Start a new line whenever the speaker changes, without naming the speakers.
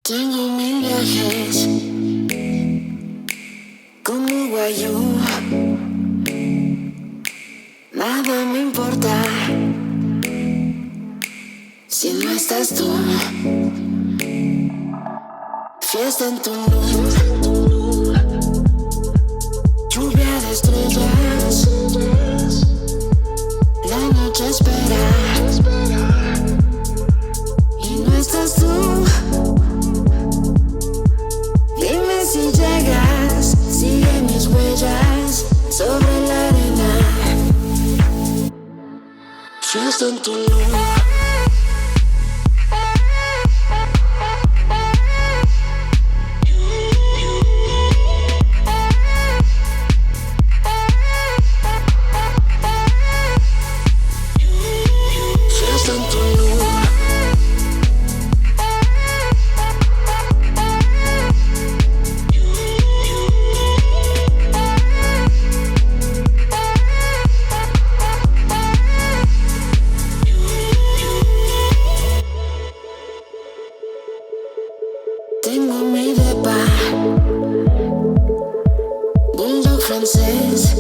Tengo mil viajes como guayú. Nada me importa si no estás tú. Fiesta en tu luz, lluvia de estrellas. La noche espera y no estás tú. Dime si llegas, sigue mis huellas sobre la arena. Fiesta en tu luz. Tengo mi depa, bulldog francés.